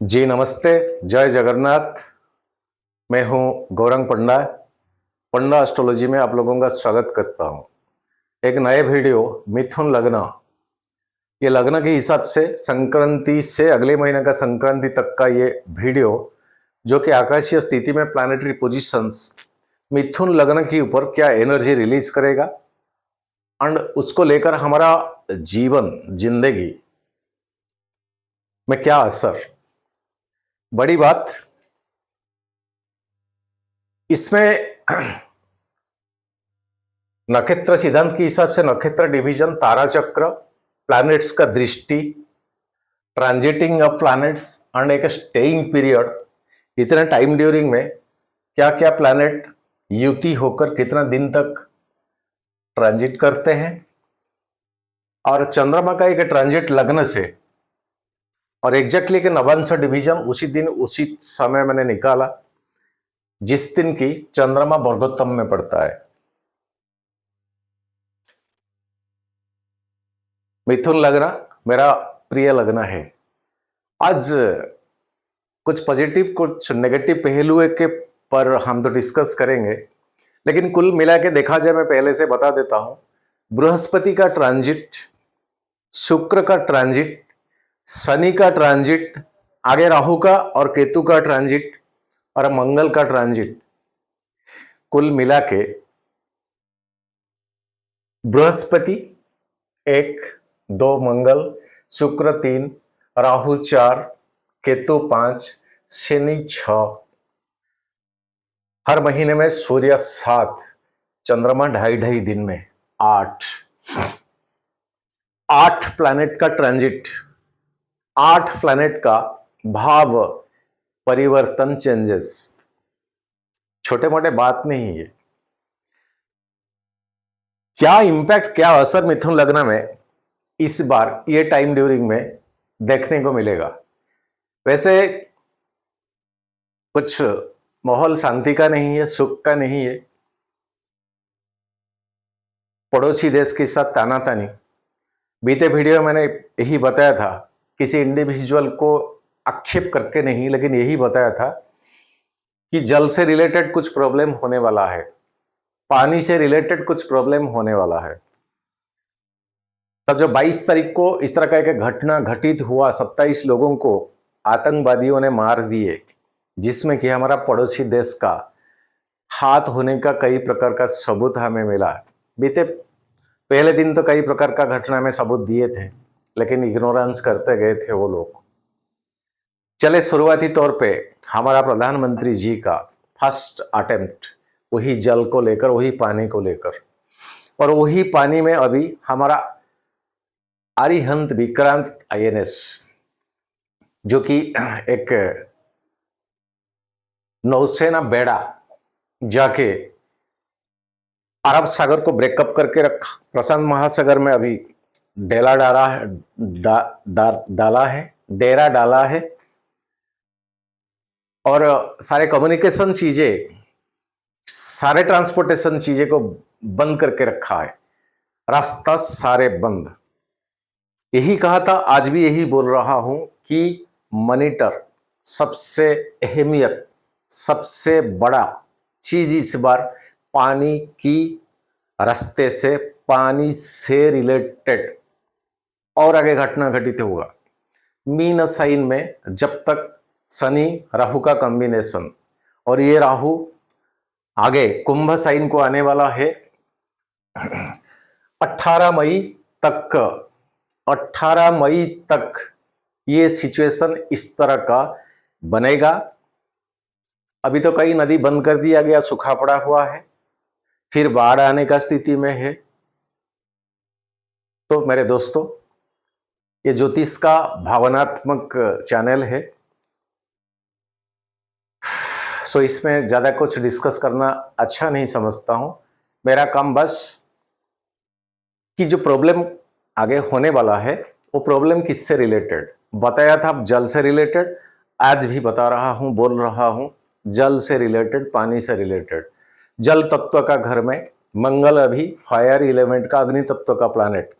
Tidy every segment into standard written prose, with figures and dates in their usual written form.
जी नमस्ते, जय जगन्नाथ। मैं हूं गौरंग पंडा। पंडा एस्ट्रोलॉजी में आप लोगों का स्वागत करता हूं। एक नए वीडियो मिथुन लग्न, ये लग्न के हिसाब से संक्रांति से अगले महीने का संक्रांति तक का ये वीडियो, जो कि आकाशीय स्थिति में प्लैनेटरी पोजीशंस मिथुन लग्न के ऊपर क्या एनर्जी रिलीज करेगा एंड उसको लेकर हमारा जीवन जिंदगी में क्या असर। बड़ी बात इसमें नक्षत्र सिद्धांत के हिसाब से नक्षत्र डिवीजन, तारा चक्र, प्लैनेट्स का दृष्टि, ट्रांजिटिंग ऑफ प्लैनेट्स एंड एक स्टेइंग पीरियड, इतने टाइम ड्यूरिंग में क्या क्या प्लैनेट युति होकर कितना दिन तक ट्रांजिट करते हैं, और चंद्रमा का एक ट्रांजिट लग्न से और एग्जैक्टली के नवांश डिवीजन उसी दिन उसी समय मैंने निकाला जिस दिन की चंद्रमा वर्गोत्तम में पड़ता है। मिथुन लग्न मेरा प्रिय लग्न है। आज कुछ पॉजिटिव कुछ नेगेटिव पहलुओं के पर हम तो डिस्कस करेंगे, लेकिन कुल मिला के देखा जाए, मैं पहले से बता देता हूं, बृहस्पति का ट्रांजिट, शुक्र का ट्रांजिट, शनि का ट्रांजिट, आगे राहु का और केतु का ट्रांजिट और मंगल का ट्रांजिट, कुल मिला के बृहस्पति 1, 2 मंगल, शुक्र 3, राहु 4, केतु 5, शनि 6, हर महीने में सूर्य 7, चंद्रमा 2.5 दिन में 8 प्लैनेट का ट्रांजिट, 8 प्लैनेट का भाव परिवर्तन, चेंजेस, छोटे मोटे बात नहीं है। क्या इंपैक्ट, क्या असर मिथुन लग्न में इस बार ये टाइम ड्यूरिंग में देखने को मिलेगा। वैसे कुछ माहौल शांति का नहीं है, सुख का नहीं है। पड़ोसी देश के साथ तानातानी, बीते वीडियो मैंने यही बताया था, किसी इंडिविजुअल को आक्षेप करके नहीं, लेकिन यही बताया था कि जल से रिलेटेड कुछ प्रॉब्लम होने वाला है, पानी से रिलेटेड कुछ प्रॉब्लम होने वाला है। तब जो 22 तारीख को इस तरह का एक घटना घटित हुआ, 27 लोगों को आतंकवादियों ने मार दिए, जिसमें कि हमारा पड़ोसी देश का हाथ होने का कई प्रकार का सबूत हमें मिला। बीते पहले दिन तो कई प्रकार का घटना में सबूत दिए थे, लेकिन इग्नोरेंस करते गए थे वो लोग। चले, शुरुआती तौर पे हमारा प्रधानमंत्री जी का फर्स्ट अटेम्प्ट वही जल को लेकर, वही पानी को लेकर, और वही पानी में अभी हमारा अरिहंत विक्रांत INS, जो कि एक नौसेना बेड़ा जाके अरब सागर को ब्रेकअप करके रखा, प्रशांत महासागर में अभी डेरा डाला है, और सारे कम्युनिकेशन चीजें, सारे ट्रांसपोर्टेशन चीजें को बंद करके रखा है, रास्ता सारे बंद। यही कहा था, आज भी यही बोल रहा हूं कि मॉनिटर सबसे अहमियत, सबसे बड़ा चीज इस बार पानी की रास्ते से, पानी से रिलेटेड और आगे घटना घटित होगा। मीन साइन में जब तक शनि राहु का कॉम्बिनेशन, और ये राहु आगे कुंभ साइन को आने वाला है 18 मई तक। 18 मई तक ये सिचुएशन इस तरह का बनेगा। अभी तो कई नदी बंद कर दिया गया, सूखा पड़ा हुआ है, फिर बाढ़ आने का स्थिति में है। तो मेरे दोस्तों, ये ज्योतिष का भावनात्मक चैनल है, सो इसमें ज्यादा कुछ डिस्कस करना अच्छा नहीं समझता हूं। मेरा काम बस कि जो प्रॉब्लम आगे होने वाला है वो प्रॉब्लम किससे रिलेटेड बताया था, जल से रिलेटेड, आज भी बता रहा हूं, बोल रहा हूं, जल से रिलेटेड, पानी से रिलेटेड। जल तत्व का घर में मंगल अभी फायर एलिमेंट का, अग्नि तत्व का प्लैनेट,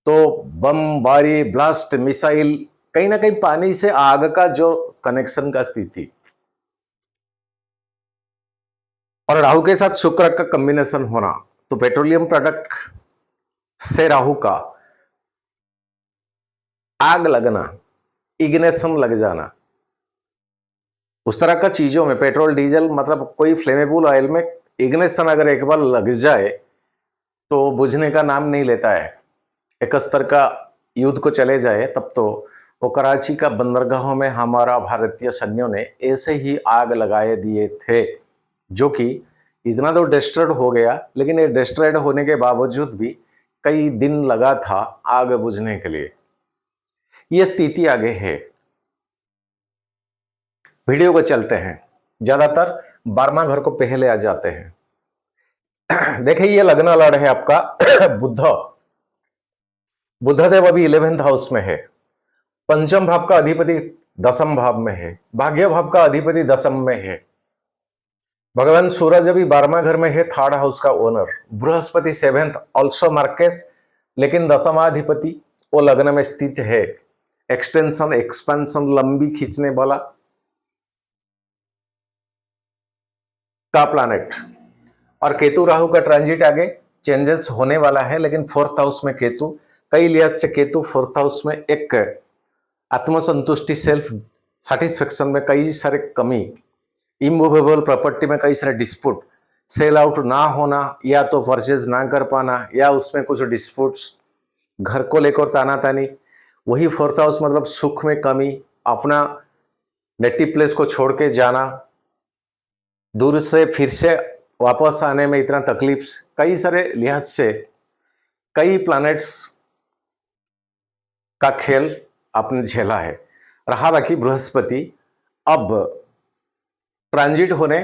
तो बम, बारी, ब्लास्ट, मिसाइल कहीं ना कहीं पानी से आग का जो कनेक्शन का स्थिति, और राहु के साथ शुक्र का कॉम्बिनेशन होना, तो पेट्रोलियम प्रोडक्ट से राहु का आग लगना, इग्निशन लग जाना, उस तरह का चीजों में, पेट्रोल डीजल मतलब कोई फ्लेमेबल ऑयल में इग्निशन अगर एक बार लग जाए तो बुझने का नाम नहीं लेता है। एक स्तर का युद्ध को चले जाए तब तो वो कराची का बंदरगाहों में हमारा भारतीय सैन्यों ने ऐसे ही आग लगाए दिए थे, जो कि इतना तो डिस्ट्रॉयड हो गया, लेकिन ये डिस्ट्रॉयड होने के बावजूद भी कई दिन लगा था आग बुझने के लिए। ये स्थिति आगे है। वीडियो को चलते हैं। ज्यादातर 12वां घर को पहले आ जाते हैं। देखिए ये लग्न लड़ है आपका बुधदेव अभी 11th हाउस में है, पंचम भाव का अधिपति 10म भाव में है, भाग्य भाव का अधिपति 10म में है, भगवान सूरज अभी 12वां घर में है, 3rd हाउस का owner, Brihaspati 7th also Marquez, लेकिन 10माधिपति वो लग्न में स्थित है, एक्सटेंशन एक्सपेंशन लंबी खींचने वाला का प्लैनेट, और केतु राहु का ट्रांजिट आगे चेंजेस होने वाला है, लेकिन 4th हाउस में केतु, कई लिहाज से केतु 4th हाउस में एक आत्मसंतुष्टि सेल्फ सेटिस्फेक्शन में कई सारे कमी, इमूवेबल प्रॉपर्टी में कई सारे डिस्प्यूट, सेल आउट ना होना या तो परचेज ना कर पाना या उसमें कुछ डिस्प्यूट्स, घर को लेकर तानातानी, वही 4th हाउस मतलब सुख में कमी, अपना नेटिव प्लेस को छोड़ के जाना, दूर से फिर से वापस आने में इतना तकलीफ, कई सारे लिहाज से कई प्लैनेट्स का खेल आपने झेला है। रहा बाकी बृहस्पति अब ट्रांजिट होने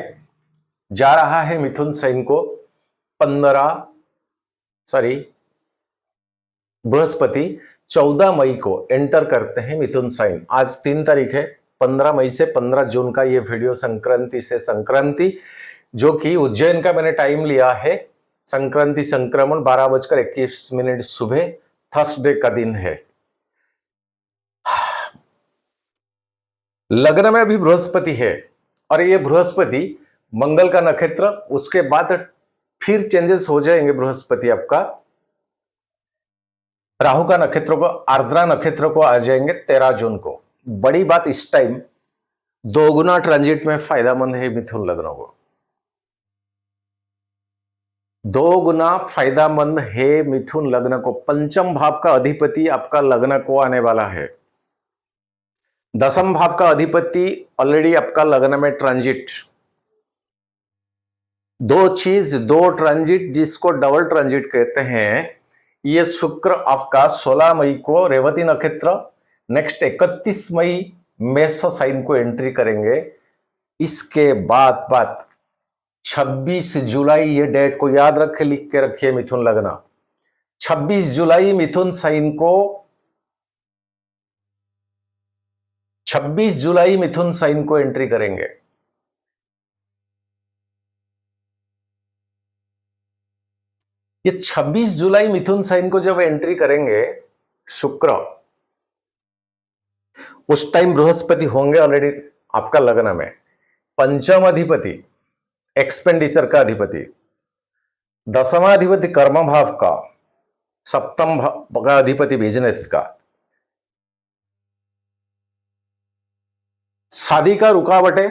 जा रहा है मिथुन साइन को, बृहस्पति 14 मई को एंटर करते हैं मिथुन साइन। आज 3 तारीख है, 15 मई से 15 जून का ये वीडियो संक्रांति से संक्रांति, जो कि उज्जैन का मैंने टाइम लिया है, संक्रांति संक्रमण 12:21 सुबह, थर्सडे का दिन है। लग्न में अभी बृहस्पति है और ये बृहस्पति मंगल का नक्षत्र, उसके बाद फिर चेंजेस हो जाएंगे। बृहस्पति आपका राहु का नक्षत्र को, आर्द्रा नक्षत्र को आ जाएंगे 13 जून को। बड़ी बात इस टाइम 2 गुना ट्रांजिट में फायदामंद है मिथुन लग्नों को, 2 गुना फायदामंद है मिथुन लग्न को। पंचम भाव का अधिपति आपका लग्न को आने वाला है, 10म भाव का अधिपति ऑलरेडी आपका लग्न में ट्रांजिट। 2 ट्रांजिट जिसको डबल ट्रांजिट कहते हैं। ये शुक्र आपका 16 मई को रेवती नक्षत्र, नेक्स्ट 31 मई मेष साइन को एंट्री करेंगे। इसके बाद 26 जुलाई, ये डेट को याद रखे, लिख के रखिए मिथुन लग्न, 26 जुलाई मिथुन साइन को, 26 जुलाई मिथुन साइन को एंट्री करेंगे। ये 26 जुलाई मिथुन साइन को जब एंट्री करेंगे शुक्र, उस टाइम बृहस्पति होंगे ऑलरेडी आपका लग्न में, पंचम अधिपति एक्सपेंडिचर का अधिपति, 10वां अधिपति कर्म भाव का, 7म भाव का अधिपति बिजनेस का। शादी का रुकावटें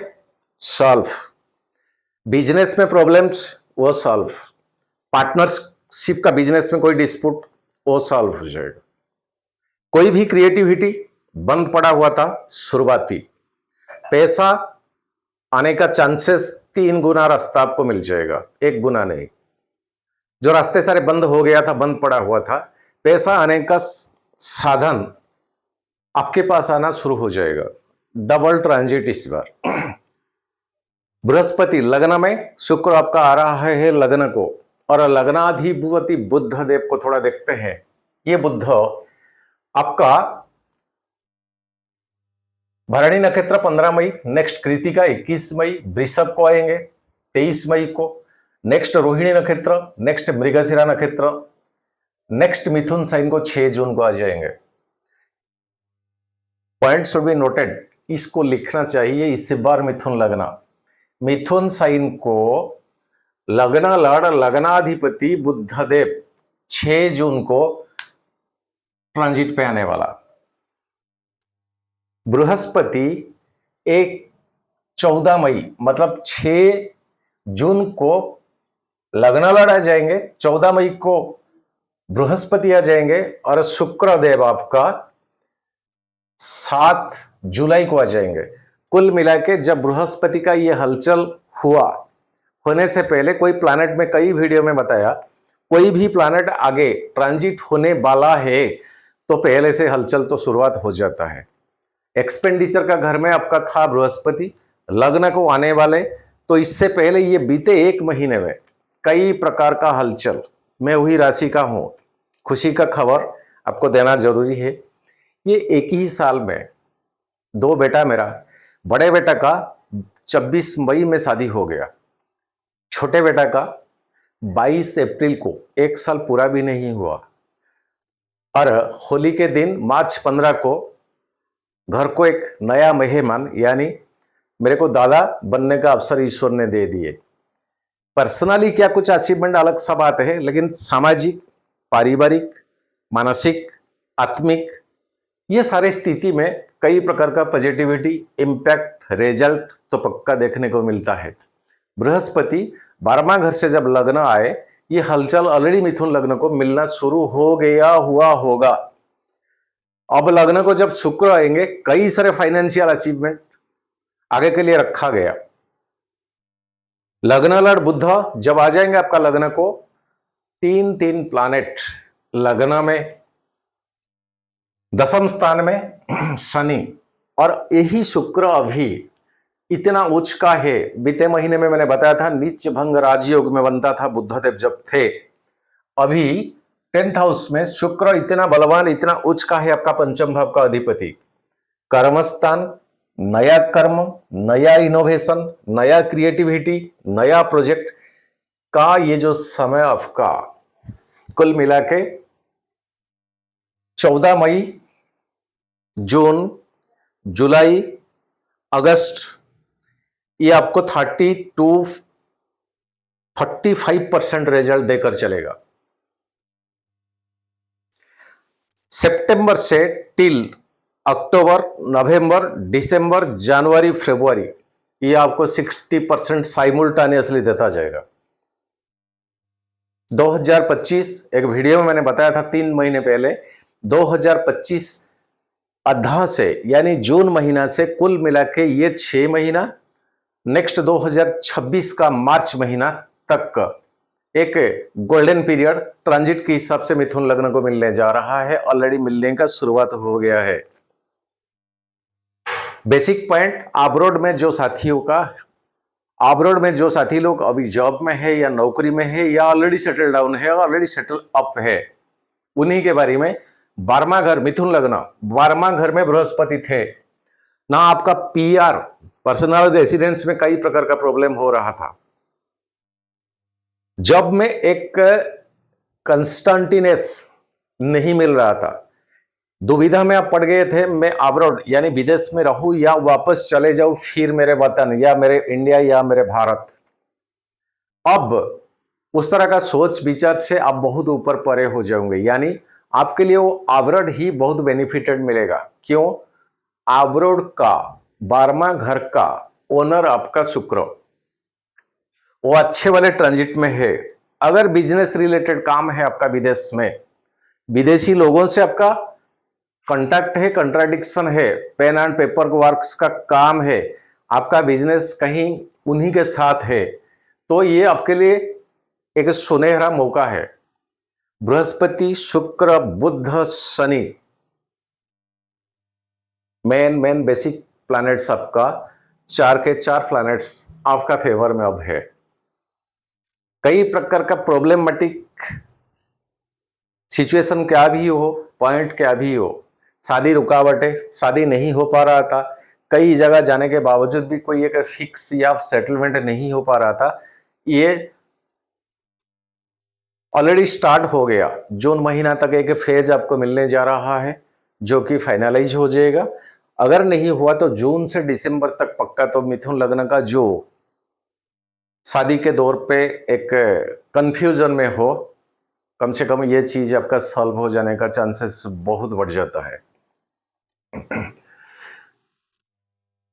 सॉल्व, बिजनेस में प्रॉब्लम्स वो सॉल्व, पार्टनरशिप का बिजनेस में कोई डिस्प्यूट वो सॉल्व हो जाएगा। कोई भी क्रिएटिविटी बंद पड़ा हुआ था शुरुआती, पैसा आने का चांसेस 3 गुना रास्ता आपको मिल जाएगा, 1 गुना नहीं। जो रास्ते सारे बंद हो गया था, बंद पड़ा हुआ था, पैसा आने का साधन आपके पास आना शुरू हो जाएगा। डबल ट्रांजिट इस बार। बृहस्पति लग्न में, शुक्र आपका आ रहा है लग्न को, और लग्नाधिपति बुध देव को थोड़ा देखते हैं। ये बुध आपका भरणी नक्षत्र 15 मई, नेक्स्ट कृतिका 21 मई, वृषभ को आएंगे 23 मई को, नेक्स्ट रोहिणी नक्षत्र, नेक्स्ट मृगशिरा नक्षत्र, नेक्स्ट मिथुन साइन को 6 जून को आ जाएंगे। पॉइंट शुड बी नोटेड, इसको लिखना चाहिए इस बार। मिथुन लगना, मिथुन साइन को लगना लड़ लगनाधिपति बुधदेव 6 जून को ट्रांजिट पे आने वाला। बृहस्पति एक 14 मई मतलब 6 जून को लगना लड़ा जाएंगे, 14 मई को बृहस्पति आ जाएंगे और शुक्रदेव आपका 7 जुलाई को आ जाएंगे। कुल मिला के जब बृहस्पति का ये हलचल हुआ, होने से पहले कोई प्लैनेट में कई वीडियो में बताया, कोई भी प्लैनेट आगे ट्रांजिट होने वाला है तो पहले से हलचल तो शुरुआत हो जाता है। एक्सपेंडिचर का घर में आपका था बृहस्पति, लग्न को आने वाले, तो इससे पहले ये बीते 1 महीने में कई प्रकार का हलचल। मैं वही राशि का हूं, खुशी का खबर आपको देना जरूरी है। ये एक ही साल में 2 बेटा, मेरा बड़े बेटा का 26 मई में शादी हो गया, छोटे बेटा का 22 अप्रैल को, 1 साल पूरा भी नहीं हुआ, और होली के दिन मार्च 15 को घर को एक नया मेहमान यानी मेरे को दादा बनने का अवसर ईश्वर ने दे दिए। पर्सनली क्या कुछ अचीवमेंट अलग सा बात है, लेकिन सामाजिक, पारिवारिक, मानसिक, आत्मिक, ये सारे स्थिति में कई प्रकार का पॉजिटिविटी, इम्पैक्ट, रिजल्ट तो पक्का देखने को मिलता है। बृहस्पति 12वां घर से जब लग्न आए, ये हलचल ऑलरेडी मिथुन लग्न को मिलना शुरू हो गया हुआ होगा। अब लग्न को जब शुक्र आएंगे, कई सारे फाइनेंशियल अचीवमेंट आगे के लिए रखा गया। लग्न लड़ बुध जब आ जाएंगे आपका लग्न को, 3 प्लैनेट लग्न में, 10वें स्थान में शनि, और यही शुक्र अभी इतना उच्च का है। बीते महीने में मैंने बताया था नीच भंग राजयोग में बनता था बुधदेव जब थे। अभी 10th हाउस में शुक्र इतना बलवान, इतना उच्च का है, आपका 5म भाव का अधिपति। कर्मस्थान, नया कर्म, नया इनोवेशन, नया क्रिएटिविटी, नया प्रोजेक्ट का ये जो समय आपका कुल मिला के 14 मई, जून, जुलाई, अगस्त, ये आपको 30 to 45% रिजल्ट देकर चलेगा। सितंबर से टिल अक्टूबर, नवंबर, दिसंबर, जनवरी, फरवरी, ये आपको 60% साइमल्टेनियसली देता जाएगा। 2025 एक वीडियो में मैंने बताया था 3 महीने पहले, 2025 आधा से यानी जून महीना से कुल मिला के ये 6 महीना, नेक्स्ट 2026 का मार्च महीना तक एक गोल्डन पीरियड ट्रांजिट के हिसाब से मिथुन लग्न को मिलने जा रहा है। ऑलरेडी मिलने का शुरुआत हो गया है। बेसिक पॉइंट, अब्रॉड में जो साथी लोग अभी जॉब में है या नौकरी में है या ऑलरेडी सेटल डाउन है, ऑलरेडी सेटल अप है, उन्हीं के बारे में 12वां घर मिथुन लग्न, 12वां घर में बृहस्पति थे ना। आपका पीआर, पर्सनल रेसिडेंस में कई प्रकार का प्रॉब्लम हो रहा था। जॉब में एक कंस्टेंटिनेस नहीं मिल रहा था, दुविधा में आप पड़ गए थे, मैं अब्रॉड यानी विदेश में रहूं या वापस चले जाऊं फिर मेरे वतन या मेरे इंडिया या मेरे भारत। अब उस तरह का सोच विचार से आप बहुत ऊपर परे हो जाओगे, यानी आपके लिए वो अब्रॉड ही बहुत बेनिफिटेड मिलेगा। क्यों? अब्रॉड का 12वां घर का ओनर आपका शुक्र, वो अच्छे वाले ट्रांजिट में है। अगर बिजनेस रिलेटेड काम है आपका विदेश में, विदेशी लोगों से आपका कांटेक्ट है, कंट्राडिक्शन है, पेन एंड पेपर वर्क्स का काम है, आपका बिजनेस कहीं उन्हीं के साथ है, तो ये आपके लिए एक सुनहरा मौका है। बृहस्पति, शुक्र, बुध, शनि, मेन बेसिक प्लैनेट्स आपका 4 के 4 प्लैनेट्स आपका फेवर में अब है। कई प्रकार का प्रॉब्लमेटिक सिचुएशन क्या भी हो, पॉइंट क्या भी हो, शादी रुकावटें, शादी नहीं हो पा रहा था, कई जगह जाने के बावजूद भी कोई एक फिक्स या सेटलमेंट नहीं हो पा रहा था, ये ऑलरेडी स्टार्ट हो गया। जून महीना तक एक फेज आपको मिलने जा रहा है जो कि फाइनलाइज हो जाएगा। अगर नहीं हुआ तो जून से दिसंबर तक पक्का। तो मिथुन लग्न का जो शादी के दौर पे एक कंफ्यूजन में हो, कम से कम ये चीज आपका सॉल्व हो जाने का चांसेस बहुत बढ़ जाता है।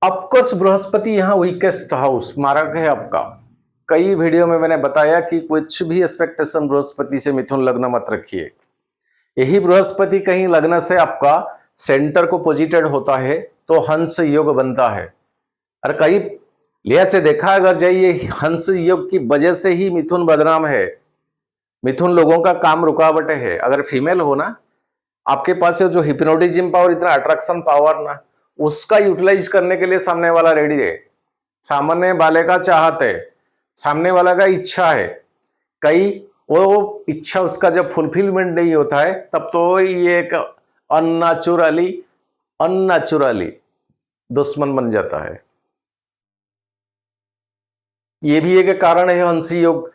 ऑफकोर्स बृहस्पति यहाँ वीकेस्ट हाउस मारक है आपका। कई वीडियो में मैंने बताया कि कुछ भी एक्सपेक्टेशन बृहस्पति से मिथुन लग्न मत रखिए। यही बृहस्पति कहीं लग्न से आपका सेंटर को पोजिटेड होता है तो हंस योग बनता है। और कई लिहाज से देखा अगर जाइए, हंस योग की वजह से ही मिथुन बदनाम है। मिथुन लोगों का काम रुकावट है। अगर फीमेल हो ना, आपके पास जो हिप्नोटिज्म पावर, इतना अट्रैक्शन पावर ना, उसका यूटिलाइज करने के लिए सामने वाला रेडी है। सामने वाले का चाहत है, सामने वाला का इच्छा है। कई वो इच्छा उसका जब फुलफिलमेंट नहीं होता है तब तो ये एक अननेचुरली दुश्मन बन जाता है। ये भी एक कारण है हंसी योग।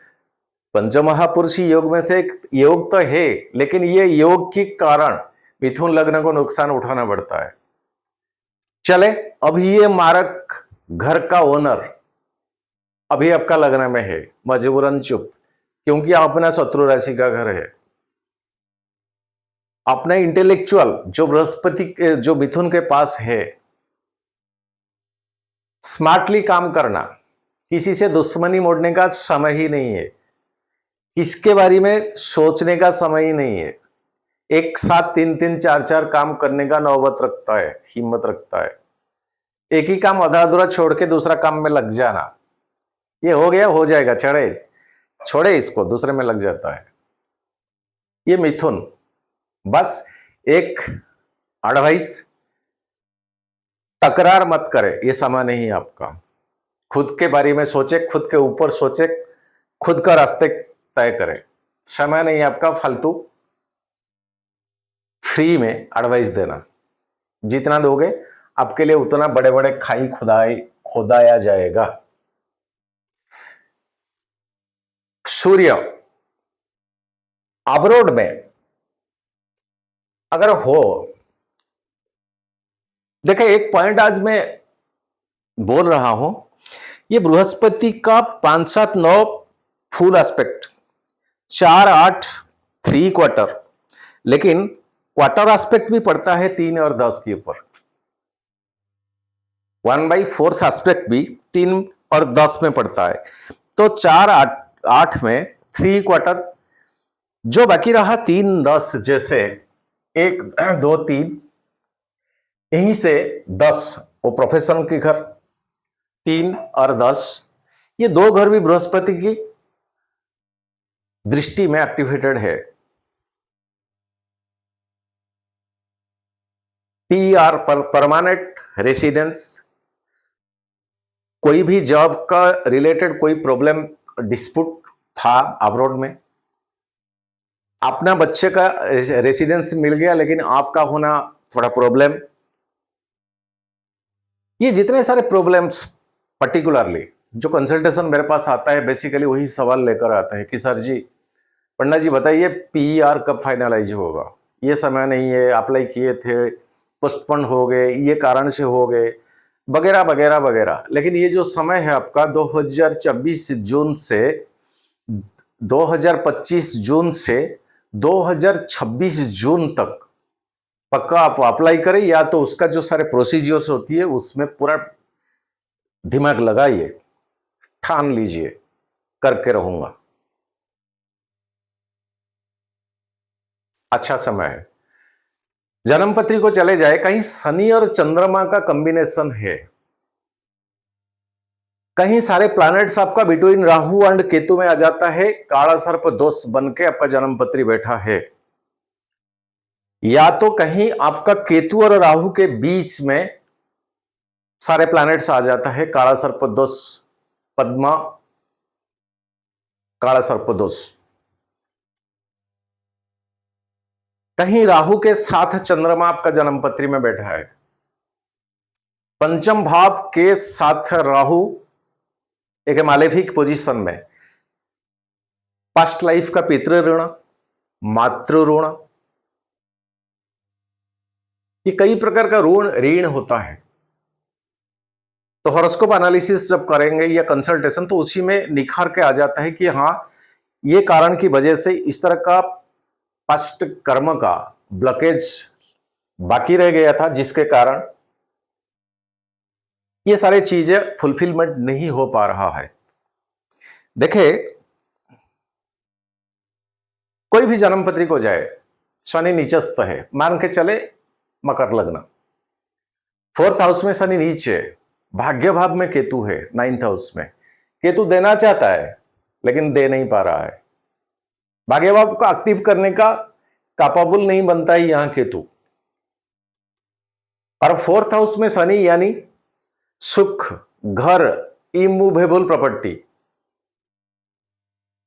पंचमहापुरुषी योग में से एक योग तो है, लेकिन ये योग के कारण मिथुन लग्न को नुकसान उठाना पड़ता है। चले, अभी ये मारक घर का ओनर अभी आपका लग्न में है, मजबूरन चुप, क्योंकि अपना शत्रु राशि का घर है। अपना इंटेलेक्चुअल जो बृहस्पति के जो मिथुन के पास है, स्मार्टली काम करना, किसी से दुश्मनी मोड़ने का समय ही नहीं है, किसके बारे में सोचने का समय ही नहीं है। एक साथ 3-3 4-4 काम करने का नौबत रखता है, हिम्मत रखता है। एक ही काम आधा अधूरा छोड़ के दूसरा काम में लग जाना, ये हो गया हो जाएगा, छोड़े इसको, दूसरे में लग जाता है। ये मिथुन बस एक एडवाइस, तकरार मत करे, ये समय नहीं आपका। खुद के बारे में सोचे, खुद के ऊपर सोचे, खुद का रास्ते तय करे। समय नहीं आपका फालतू फ्री में एडवाइस देना। जितना दोगे आपके लिए उतना बड़े बड़े खाई खोदाया जाएगा। सूर्य अब्रोड में अगर हो, देखिए एक पॉइंट आज मैं बोल रहा हूं, ये बृहस्पति का 5, 7, 9 फुल एस्पेक्ट, 4, 8 3 क्वार्टर, लेकिन क्वार्टर एस्पेक्ट भी पड़ता है 3 और 10 के ऊपर। 1/4 एस्पेक्ट भी 3 और 10 में पड़ता है। तो 4, 8 में 3 क्वार्टर, जो बाकी रहा 3, 10, जैसे 1, 2, 3, यहीं से 10 वो प्रोफेशन के घर, 3 और 10, ये 2 घर भी बृहस्पति की दृष्टि में एक्टिवेटेड है। PR परमानेंट रेसिडेंस, कोई भी जॉब का रिलेटेड कोई प्रॉब्लम डिस्प्यूट था अब्रॉड में, अपना बच्चे का रेसिडेंस मिल गया लेकिन आपका होना थोड़ा प्रॉब्लम। ये जितने सारे प्रॉब्लम्स पर्टिकुलरली जो कंसल्टेशन मेरे पास आता है, बेसिकली वही सवाल लेकर आता है कि सर जी, पंडा जी बताइए PR कब फाइनलाइज होगा, ये समय नहीं है, अप्लाई किए थे, पोस्टपोन हो गए, ये कारण से हो गए, वगैरह वगैरह वगैरह। लेकिन ये जो समय है आपका 2024 जून से 2025 जून से 2026 जून तक पक्का आप अप्लाई करें, या तो उसका जो सारे प्रोसीजर्स होती है उसमें पूरा दिमाग लगाइए, ठान लीजिए करके रहूंगा। अच्छा समय है। जन्मपत्री को चले जाए, कहीं शनि और चंद्रमा का कॉम्बिनेशन है, कहीं सारे प्लैनेट्स आपका बिटवीन राहु एंड केतु में आ जाता है, काला सर्प दोष बन के आपका जन्मपत्री बैठा है, या तो कहीं आपका केतु और राहु के बीच में सारे प्लैनेट्स आ जाता है, काला सर्प दोष, पद्मा काला सर्प दोष। कहीं राहु के साथ चंद्रमा आपका जन्मपत्री में बैठा है, पंचम भाव के साथ राहु एक मालेफिक पोजीशन में, पास्ट लाइफ का पितृ ऋण, मातृ ऋण, ये कई प्रकार का ऋण ऋण होता है। तो हॉरोस्कोप एनालिसिस जब करेंगे या कंसल्टेशन, तो उसी में निखार के आ जाता है कि हाँ, ये कारण की वजह से इस तरह का पास्ट कर्म का ब्लॉकेज बाकी रह गया था, जिसके कारण ये सारी चीजें फुलफिलमेंट नहीं हो पा रहा है। देखिए, कोई भी जन्म पत्री को जाए, शनि नीचस्थ है, मान के चले मकर लग्न, 4th हाउस में शनि नीचे, भाग्य भाव में केतु है 9th हाउस में। केतु देना चाहता है लेकिन दे नहीं पा रहा है, भाग्य भाव को एक्टिव करने का कैपेबल नहीं बनता है यहां केतु। और 4th हाउस में शनि यानी सुख, घर, इमूवेबल प्रॉपर्टी,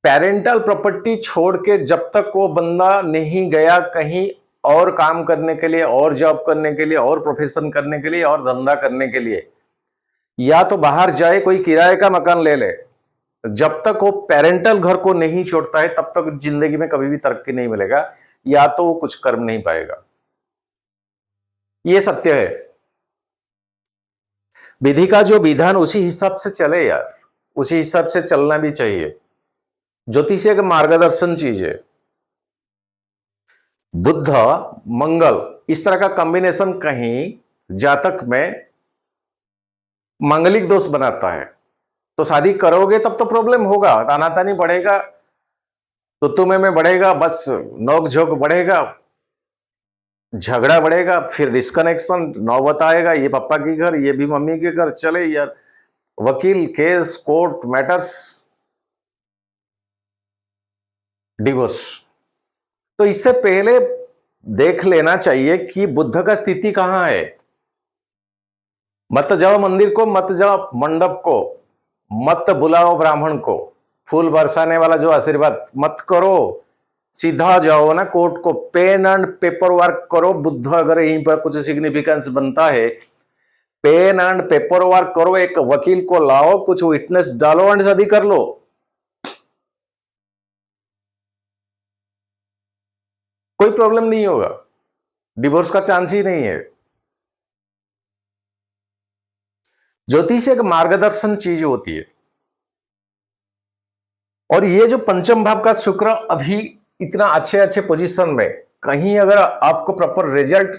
पेरेंटल प्रॉपर्टी छोड़ के जब तक वो बंदा नहीं गया कहीं और काम करने के लिए, और जॉब करने के लिए, और प्रोफेशन करने के लिए, और धंधा करने के लिए, या तो बाहर जाए कोई किराए का मकान ले ले, जब तक वो पेरेंटल घर को नहीं छोड़ता है तब तक जिंदगी में कभी भी तरक्की नहीं मिलेगा, या तो वो कुछ कर नहीं पाएगा। ये सत्य है। विधि का जो विधान उसी हिसाब से चले यार, उसी हिसाब से चलना भी चाहिए। ज्योतिषीय का मार्गदर्शन चीज है। बुध मंगल इस तरह का कॉम्बिनेशन कहीं जातक में मांगलिक दोष बनाता है, तो शादी करोगे तब तो प्रॉब्लम होगा, तानातानी बढ़ेगा, तो तुम्हें में बढ़ेगा, बस नोक झोंक बढ़ेगा, झगड़ा बढ़ेगा, फिर डिस्कनेक्शन नौबत आएगा, ये पापा के घर, ये भी मम्मी के घर, चले यार वकील, केस, कोर्ट मैटर्स, डिवोर्स। तो इससे पहले देख लेना चाहिए कि बुद्ध का स्थिति कहां है। मत जाओ मंदिर को, मत जाओ मंडप को, मत बुलाओ ब्राह्मण को, फूल बरसाने वाला जो आशीर्वाद मत करो, सीधा जाओ ना कोर्ट को, पेन एंड पेपर वर्क करो। बुद्ध अगर यहीं पर कुछ सिग्निफिकेंस बनता है, पेन एंड पेपर वर्क करो, एक वकील को लाओ, कुछ विटनेस डालो एंड शादी कर लो। कोई प्रॉब्लम नहीं होगा, डिवोर्स का चांस ही नहीं है। ज्योतिष एक मार्गदर्शन चीज होती है, और ये जो पंचम भाव का शुक्र अभी इतना अच्छे अच्छे पोजीशन में, कहीं अगर आपको प्रॉपर रिजल्ट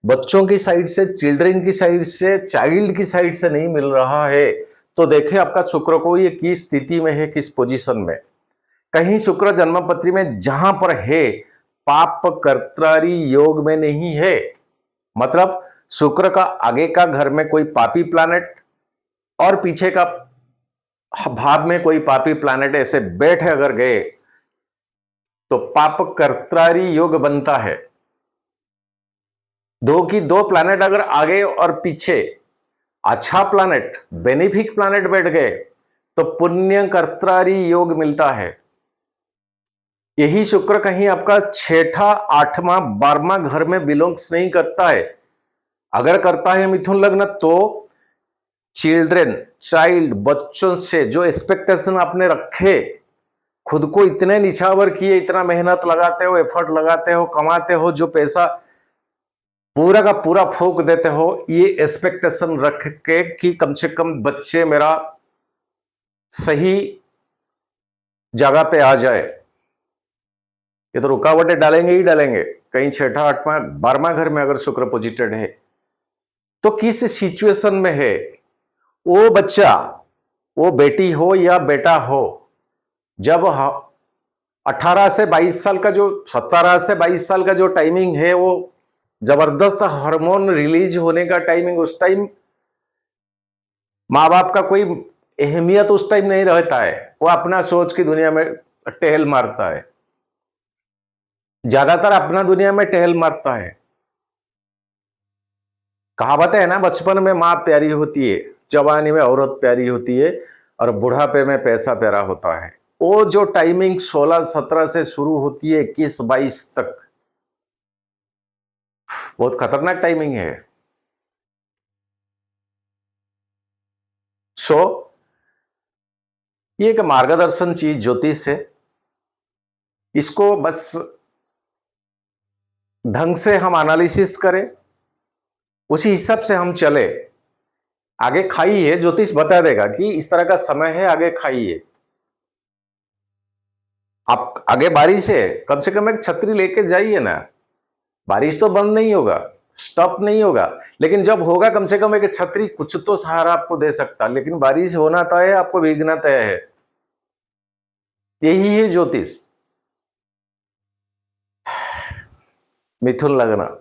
बच्चों की साइड से, चिल्ड्रन की साइड से, चाइल्ड की साइड से नहीं मिल रहा है, तो देखिए आपका शुक्र को ये किस स्थिति में है, किस पोजीशन में। कहीं शुक्र जन्मपत्री में जहां पर है पाप कर्त्री योग में नहीं है, मतलब शुक्र का आगे का घर में कोई पापी प्लैनेट और पीछे का भाव में कोई पापी प्लैनेट ऐसे बैठे अगर गए तो पाप कर्त्री योग बनता है। दो की दो प्लैनेट अगर आगे और पीछे अच्छा प्लैनेट, बेनिफिक प्लैनेट बैठ गए तो पुण्य कर्त्री योग मिलता है। यही शुक्र कहीं आपका 6ठा, 8वां, 12वां घर में बिलोंग्स नहीं करता है। अगर करता है मिथुन लग्न, तो चिल्ड्रन, चाइल्ड, बच्चों से जो एक्सपेक्टेशन आपने रखे, खुद को इतने निछावर किए, इतना मेहनत लगाते हो, एफर्ट लगाते हो, कमाते हो, जो पैसा पूरा का पूरा फूंक देते हो, ये एक्सपेक्टेशन रख के कि कम से कम बच्चे मेरा सही जगह पे आ जाए, ये तो रुकावटें डालेंगे ही डालेंगे। कहीं 6ठा, 8वां, 12वां घर में अगर शुक्र पोजिटेड है, तो किस सिचुएशन में है वो बच्चा, वो बेटी हो या बेटा हो, जब 18 से 22 साल का जो 17 से 22 साल का जो टाइमिंग है, वो जबरदस्त हार्मोन रिलीज होने का टाइमिंग, उस टाइम माँ बाप का कोई अहमियत उस टाइम नहीं रहता है, वो अपना सोच की दुनिया में टहल मारता है, ज्यादातर अपना दुनिया में टहल मारता है। कहावत है ना, बचपन में माँ प्यारी होती है, जवानी में औरत प्यारी होती है, और बुढ़ापे में पैसा प्यारा होता है। वो जो टाइमिंग 16-17 से शुरू होती है 21-22 तक, बहुत खतरनाक टाइमिंग है। ये एक मार्गदर्शन चीज ज्योतिष है, इसको बस ढंग से हम एनालिसिस करें, उसी हिसाब से हम चले। आगे खाइए, ज्योतिष बता देगा कि इस तरह का समय है, आगे खाइए। आप आगे बारिश है, कम से कम एक छतरी लेके जाइए ना। बारिश तो बंद नहीं होगा, स्टॉप नहीं होगा, लेकिन जब होगा कम से कम एक छतरी कुछ तो सहारा आपको दे सकता। लेकिन बारिश होना तय है, आपको भीगना तय है। यही है ज्योतिष। मिथुन लग्न।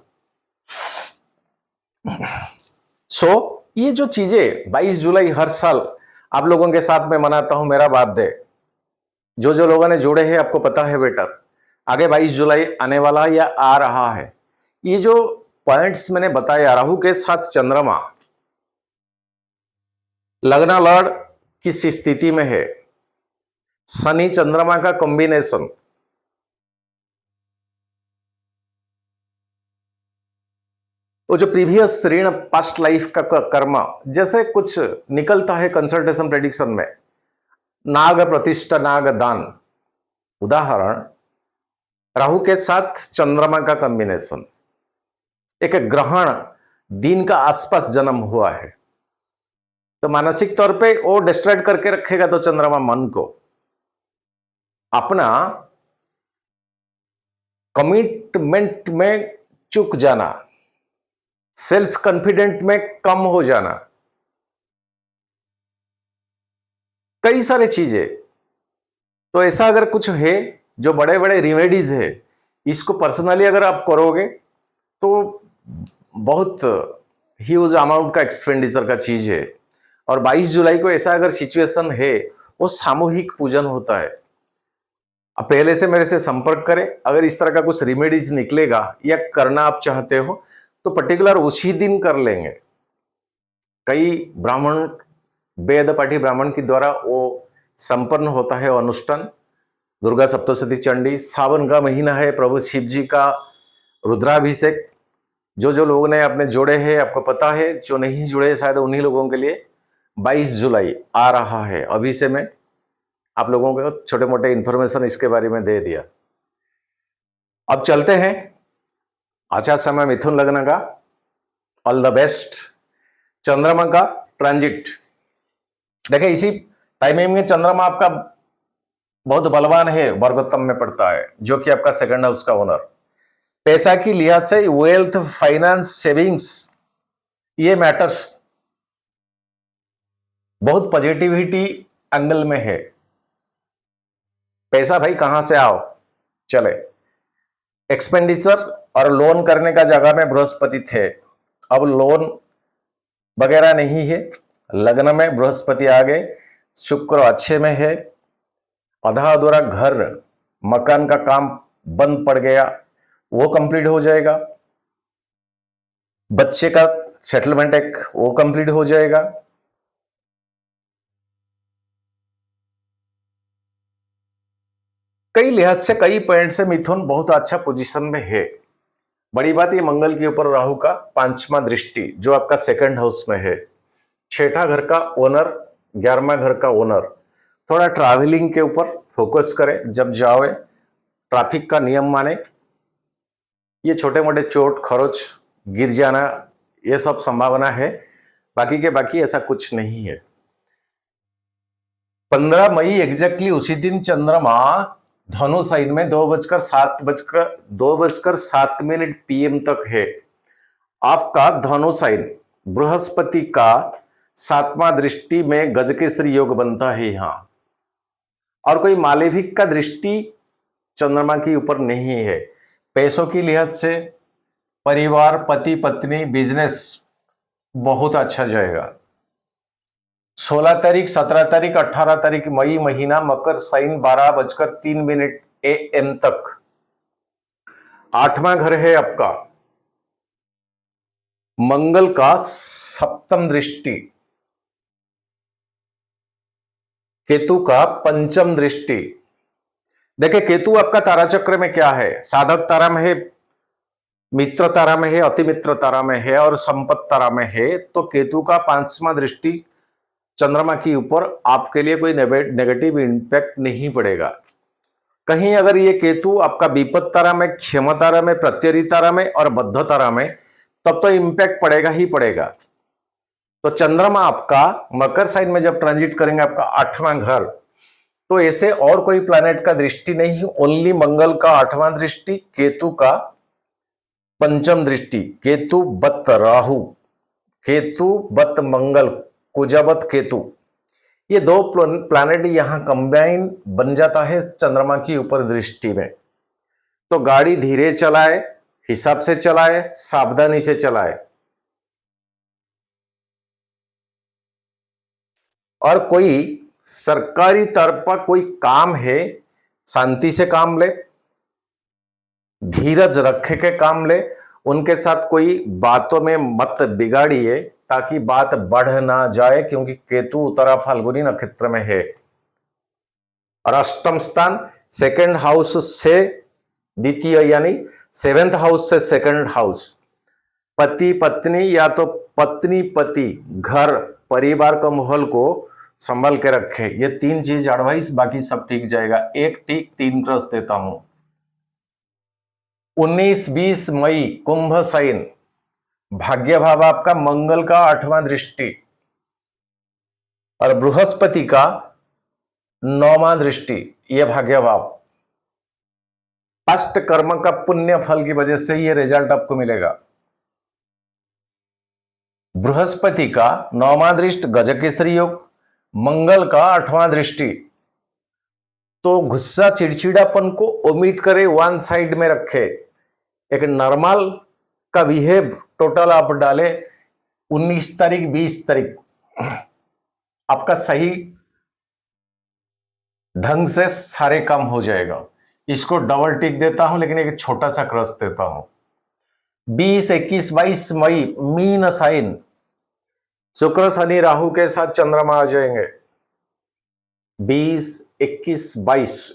ये जो चीजें 22 जुलाई हर साल आप लोगों के साथ में मनाता हूं, मेरा बर्थडे। जो लोगों ने जोड़े हैं आपको पता है बेटा, आगे 22 जुलाई आने वाला या आ रहा है। ये जो पॉइंट्स मैंने बताया, राहु के साथ चंद्रमा लग्न लड़ किस स्थिति में है, शनि चंद्रमा का कॉम्बिनेशन, वो जो प्रीवियस ऋण पास्ट लाइफ का कर्म जैसे कुछ निकलता है कंसल्टेशन प्रेडिक्शन में, नाग प्रतिष्ठा नाग दान। उदाहरण, राहु के साथ चंद्रमा का कॉम्बिनेशन, एक ग्रहण दिन का आसपास जन्म हुआ है, तो मानसिक तौर पे वो डिस्ट्रैक्ट करके रखेगा। तो चंद्रमा मन को अपना कमिटमेंट में चूक जाना, सेल्फ कॉन्फिडेंट में कम हो जाना, कई सारे चीजें। तो ऐसा अगर कुछ है जो बड़े बड़े रिमेडीज है, इसको पर्सनली अगर आप करोगे तो बहुत ह्यूज अमाउंट का एक्सपेंडिचर का चीज है। और 22 जुलाई को ऐसा अगर सिचुएशन है, वो सामूहिक पूजन होता है। अब पहले से मेरे से संपर्क करें। अगर इस तरह का कुछ रिमेडीज निकलेगा या करना आप चाहते हो तो पर्टिकुलर उसी दिन कर लेंगे। कई ब्राह्मण, वेद पाठी ब्राह्मण के द्वारा वो संपन्न होता है अनुष्ठान। दुर्गा सप्तशती चंडी, सावन का महीना है, प्रभु शिव जी का रुद्राभिषेक। जो लोगों ने अपने जोड़े हैं आपको पता है, जो नहीं जुड़े शायद उन्हीं लोगों के लिए 22 जुलाई आ रहा है। अभी से मैं आप लोगों को छोटे मोटे इंफॉर्मेशन इसके बारे में दे दिया। अब चलते हैं, अच्छा समय मिथुन लग्न का। All the best. चंद्रमा का ट्रांजिट देखिए, इसी टाइमिंग में चंद्रमा आपका बहुत बलवान है, वर्गोत्तम में पड़ता है, जो कि आपका सेकंड हाउस का ओनर। पैसा की लिहाज से वेल्थ, फाइनेंस, सेविंग्स, ये मैटर्स बहुत पॉजिटिविटी एंगल में है। पैसा भाई कहां से आओ चले। एक्सपेंडिचर और लोन करने का जगह में बृहस्पति थे, अब लोन वगैरह नहीं है। लग्न में बृहस्पति आ गए, शुक्र अच्छे में है। आधा अधूरा घर मकान का काम बंद पड़ गया, वो कंप्लीट हो जाएगा। बच्चे का सेटलमेंट एक वो कंप्लीट हो जाएगा। कई लिहाज से, कई पॉइंट से मिथुन बहुत अच्छा पोजीशन में है। बड़ी बात ये मंगल के ऊपर राहु का 5वां दृष्टि, जो आपका सेकंड हाउस में है। 6ठा घर का ओनर, 11वां घर का ओनर। थोड़ा ट्रैवलिंग के ऊपर फोकस करें, जब जाओ ट्रैफिक का नियम माने। ये छोटे मोटे चोट खरोच, गिर जाना, ये सब संभावना है। बाकी के बाकी ऐसा कुछ नहीं है। 15 मई एग्जैक्टली उसी दिन चंद्रमा धनु साइन में 2:07 PM तक है। आपका धनु साइन बृहस्पति का 7वां दृष्टि में गजकेसरी योग बनता है यहां, और कोई मालेविक का दृष्टि चंद्रमा के ऊपर नहीं है। पैसों की लिहाज से परिवार, पति पत्नी, बिजनेस बहुत अच्छा जाएगा। 16 तारीख, 17 तारीख, 18 तारीख मई महीना मकर साइन 12:03 AM तक। 8वां घर है आपका मंगल का 7म दृष्टि, केतु का 5म दृष्टि। देखिए केतु आपका तारा चक्र में क्या है, साधक तारा में है, मित्र तारा में है, अति मित्र तारा में है और संपत तारा में है। तो केतु का 5वां दृष्टि चंद्रमा के ऊपर आपके लिए कोई नेगेटिव इंपैक्ट नहीं पड़ेगा। कहीं अगर ये केतु आपका विपद तारा में, क्षम तारा में, प्रत्यरि तारा में और बद्ध तारा में, तब तो इंपैक्ट पड़ेगा ही पड़ेगा। तो चंद्रमा आपका मकर साइन में जब ट्रांजिट करेंगे, आपका 8वां घर, तो ऐसे और कोई प्लैनेट का दृष्टि नहीं, ओनली मंगल का 8वां दृष्टि, केतु का 5म दृष्टि, केतु बत राहु, केतु बत मंगल, कुजाबत केतु, ये दो प्लैनेट यहां कंबाइन बन जाता है चंद्रमा की ऊपर दृष्टि में। तो गाड़ी धीरे चलाए, हिसाब से चलाए, सावधानी से चलाए, और कोई सरकारी तरफ पर कोई काम है, शांति से काम ले, धीरज रख के काम ले, उनके साथ कोई बातों में मत बिगाड़िए ताकि बात बढ़ ना जाए, क्योंकि केतु उत्तरा फाल्गुनी नक्षत्र में है। और अष्टम स्थान सेकंड हाउस से द्वितीय यानी 7th हाउस से सेकंड हाउस, पति पत्नी या तो पत्नी पति, घर परिवार का माहौल को संभाल के रखे, ये 3 चीज एडवाइस, बाकी सब ठीक जाएगा। 1 टिक 3 क्रॉस देता हूं। 19-20 मई कुंभ साइन, भाग्य भाव आपका मंगल का 8वां दृष्टि और बृहस्पति का 9वां दृष्टि, यह भाग्य भाव। अष्ट कर्म का पुण्य फल की वजह से यह रिजल्ट आपको मिलेगा। बृहस्पति का 9वां दृष्टि गजकेसरी योग, मंगल का 8वां दृष्टि, तो गुस्सा चिड़चिड़ापन को ओमिट करे, वन साइड में रखे, एक नॉर्मल का बिहेव टोटल आप डाले। 19 तारीख 20 तारीख आपका सही ढंग से सारे काम हो जाएगा। इसको डबल टिक देता हूं, लेकिन एक छोटा सा क्रॉस देता हूं। 20, 21, 22 मई मीन साइन, शुक्र शनि राहु के साथ चंद्रमा आ जाएंगे। 20, 21, 22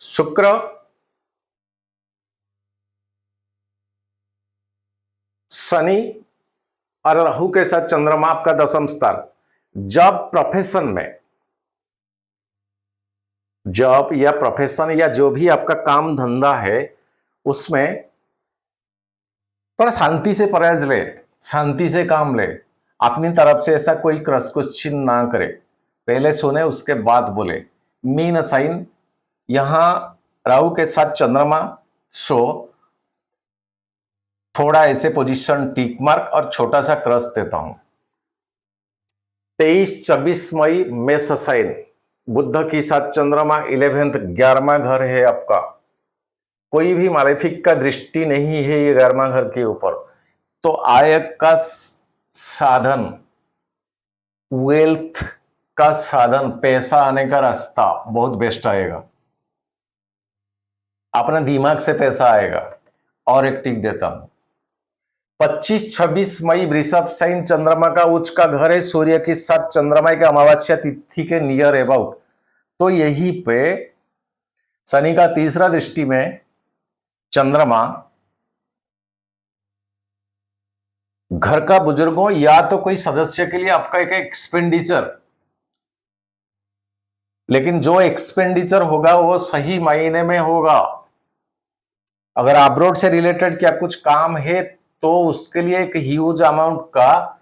शुक्र शनि और राहु के साथ चंद्रमा आपका 10म स्थान। जॉब प्रोफेशन में, जॉब या प्रोफेशन या जो भी आपका काम धंधा है, उसमें थोड़ा शांति से प्रयास ले, शांति से काम ले, अपनी तरफ से ऐसा कोई क्रॉस क्वेश्चन ना करे, पहले सुने उसके बाद बोले। मीन साइन, यहां राहु के साथ चंद्रमा, सो थोड़ा ऐसे पोजीशन टिक मार्क और छोटा सा क्रॉस देता हूं। 23-24 मई मेष साइन, बुध के साथ चंद्रमा 11th 11वां घर है आपका, कोई भी मालेफिक का दृष्टि नहीं है ये 11वां घर के ऊपर, तो आय का साधन, वेल्थ का साधन, पैसा आने का रास्ता बहुत बेस्ट आएगा, अपना दिमाग से पैसा आएगा। और एक टिक देता हूं। 25-26 मई वृषभ साइन, चंद्रमा का उच्च का घर है, सूर्य के साथ चंद्रमा के अमावस्या तिथि के नियर अबाउट, तो यहीं पे शनि का 3रा दृष्टि में चंद्रमा घर का बुजुर्गों या तो कोई सदस्य के लिए आपका एक एक्सपेंडिचर, लेकिन जो एक्सपेंडिचर होगा वो सही महीने में होगा। अगर अब्रॉड से रिलेटेड क्या कुछ काम है तो उसके लिए एक ह्यूज अमाउंट का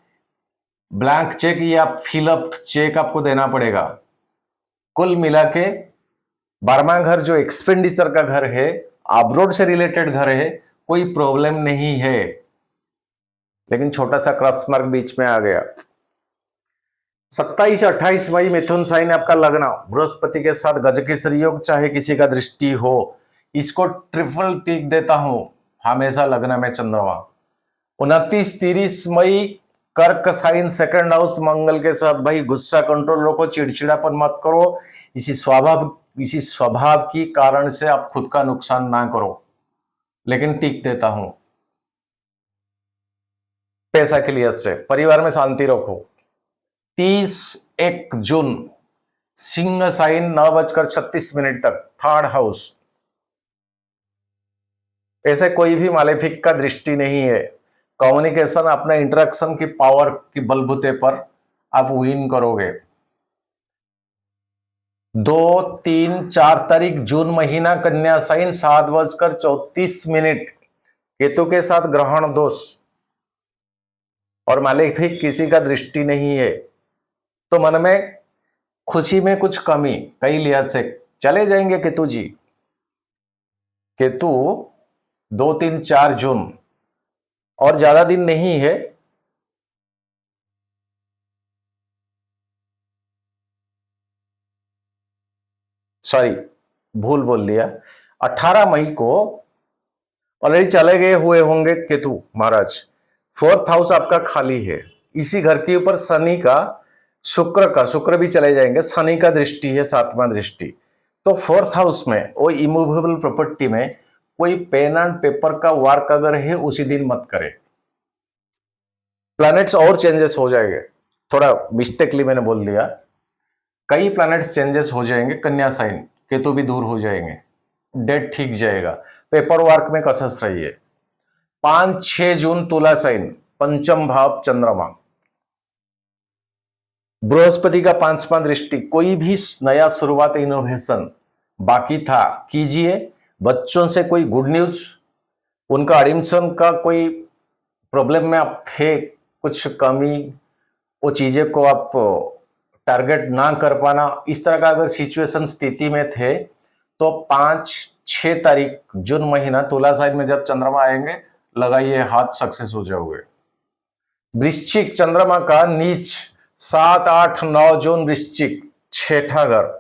ब्लैंक चेक या फिलअप चेक आपको देना पड़ेगा। कुल मिला के 12वां घर जो एक्सपेंडिचर का घर है, अब्रॉड से रिलेटेड घर है, कोई प्रॉब्लम नहीं है, लेकिन छोटा सा क्रॉस मार्क बीच में आ गया। 27-28 मई मिथुन साइन आपका लग्न, बृहस्पति के साथ गजकेसरी योग, चाहे किसी का दृष्टि हो, इसको ट्रिपल टिक देता हूं, हमेशा लग्न में चंद्रमा। 29-30 मई कर्क साइन सेकंड हाउस मंगल के साथ, भाई गुस्सा कंट्रोल रखो, चिड़चिड़ापन मत करो, इसी स्वभाव की कारण से आप खुद का नुकसान ना करो, लेकिन टिक देता हूं। पैसा के लिए से परिवार में शांति रखो। 30-1 जून सिंह साइन 9:36 तक थर्ड हाउस, ऐसे कोई भी मालेफिक का दृष्टि नहीं है। कम्युनिकेशन, अपना इंटरेक्शन की पावर की बलबूते पर आप विन करोगे। 2, 3, 4 तारीख जून महीना कन्या साइन 7:34 केतु के साथ ग्रहण दोष और मालेफिक किसी का दृष्टि नहीं है, तो मन में खुशी में कुछ कमी कई लिहाज से चले जाएंगे केतु जी। केतु 2, 3, 4 जून और ज्यादा दिन नहीं है। सॉरी, भूल बोल दिया, 18 मई को ऑलरेडी चले गए हुए होंगे केतु महाराज। 4th हाउस आपका खाली है। इसी घर के ऊपर शनि का शुक्र भी चले जाएंगे। शनि का दृष्टि है, 7वां दृष्टि। तो 4th हाउस में वो इमूवेबल प्रॉपर्टी में कोई पेन एंड पेपर का वर्क अगर है उसी दिन मत करे। प्लैनेट्स और चेंजेस हो जाएंगे, थोड़ा मिस्टेकली मैंने बोल दिया, कई प्लैनेट्स चेंजेस हो जाएंगे। कन्या साइन केतु भी दूर हो जाएंगे, डेट ठीक जाएगा, पेपर वर्क में कसस रही है। 5-6 जून तुला साइन, पंचम भाव चंद्रमा, बृहस्पति का 5वां दृष्टि। कोई भी नया शुरुआत इनोवेशन बाकी था कीजिए। बच्चों से कोई गुड न्यूज, उनका एडमिशन का कोई प्रॉब्लम में आप थे, कुछ कमी, वो चीजें को आप टारगेट ना कर पाना, इस तरह का अगर सिचुएशन स्थिति में थे तो 5-6 तारीख जून महीना तुला साइन में जब चंद्रमा आएंगे लगाइए हाथ, सक्सेस हो जाओगे। वृश्चिक चंद्रमा का नीच 7, 8, 9 जून वृश्चिक, 6ठा घर।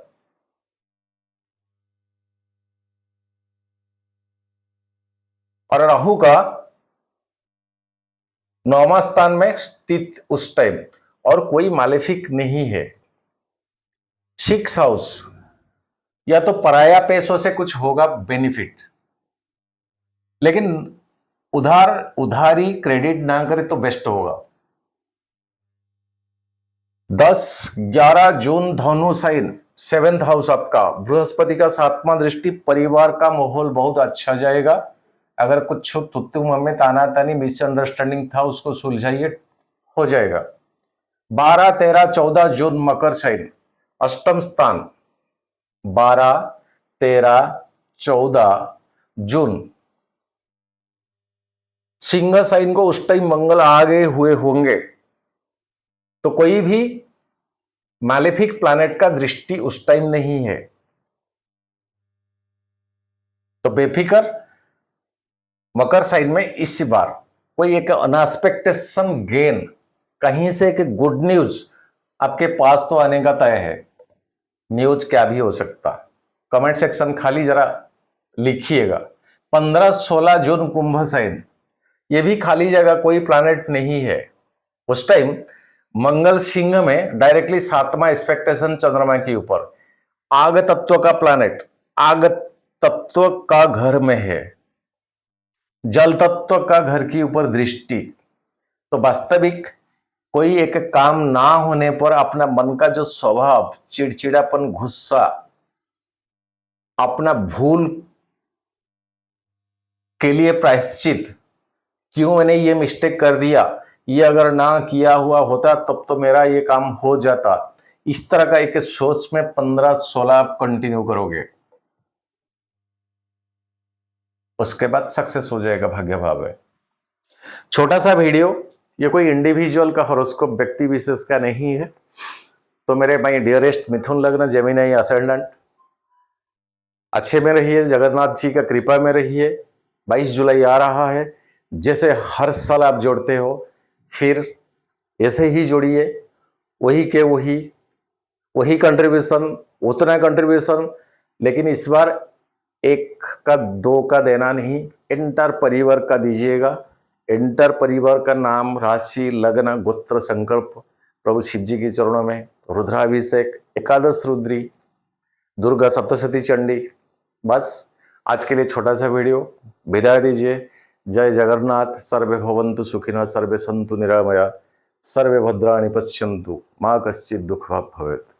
और राहु का 9वां स्थान में स्थित उस टाइम, और कोई मालेफिक नहीं है। 6th हाउस, या तो पराया पैसों से कुछ होगा बेनिफिट, लेकिन उधारी क्रेडिट ना करे तो बेस्ट होगा। 10-11 जून धनु साइन, 7th हाउस आपका, बृहस्पति का 7वां दृष्टि। परिवार का माहौल बहुत अच्छा जाएगा। अगर कुछ तुत्तु में तानातानी मिसअंडरस्टैंडिंग था उसको सुलझाइए, हो जाएगा। 12, 13, 14 जून मकर साइन, अष्टम स्थान। 12, 13, 14 जून सिंह साइन को उस टाइम मंगल आ गए हुए होंगे, तो कोई भी मैलेफिक प्लैनेट का दृष्टि उस टाइम नहीं है, तो बेफिक्र मकर साइन में इस बार कोई एक अनएक्सपेक्टेशन गेन, कहीं से एक गुड न्यूज आपके पास तो आने का तय है। न्यूज क्या भी हो सकता, कमेंट सेक्शन खाली जरा लिखिएगा। 15-16 जून कुंभ साइन, ये भी खाली जगह, कोई प्लैनेट नहीं है उस टाइम। मंगल सिंह में डायरेक्टली 7वां एक्सपेक्टेशन चंद्रमा के ऊपर, आग तत्व का प्लैनेट, आग तत्व का घर में है, जल तत्व का घर के ऊपर दृष्टि। तो वास्तविक कोई एक काम ना होने पर अपना मन का जो स्वभाव, चिड़चिड़ापन, गुस्सा, अपना भूल के लिए प्रायश्चित, क्यों मैंने ये मिस्टेक कर दिया, ये अगर ना किया हुआ होता तब तो मेरा ये काम हो जाता, इस तरह का एक सोच में 15-16 आप कंटिन्यू करोगे, उसके बाद सक्सेस हो जाएगा, भाग्य भाव है। छोटा सा वीडियो, ये कोई इंडिविजुअल का हॉरोस्कोप व्यक्ति विशेष का नहीं है। तो मेरे माय डियरेस्ट मिथुन लग्न जेमिनी असेंडेंट, अच्छे में रहिए, जगन्नाथ जी का कृपा में रहिए। 22 जुलाई आ रहा है, जैसे हर साल आप जोड़ते हो फिर ऐसे ही जोड़िए, वही के वही कंट्रीब्यूशन, उतना कंट्रीब्यूशन, लेकिन इस बार 1 का 2 का देना नहीं, एंटायर परिवार का दीजिएगा। एंटायर परिवार का नाम, राशि, लग्न, गोत्र, संकल्प प्रभु शिव जी के चरणों में, रुद्राभिषेक, एकादश रुद्री, दुर्गा सप्तशती चंडी। बस आज के लिए छोटा सा वीडियो, विदाई दीजिए। जय जगन्नाथ। सर्वे भवन्तु सुखिनः, सर्वे सन्तु निरामया, सर्वे भद्राणि पश्यन्तु, मा कश्चित् दुःखभाग् भवेत्।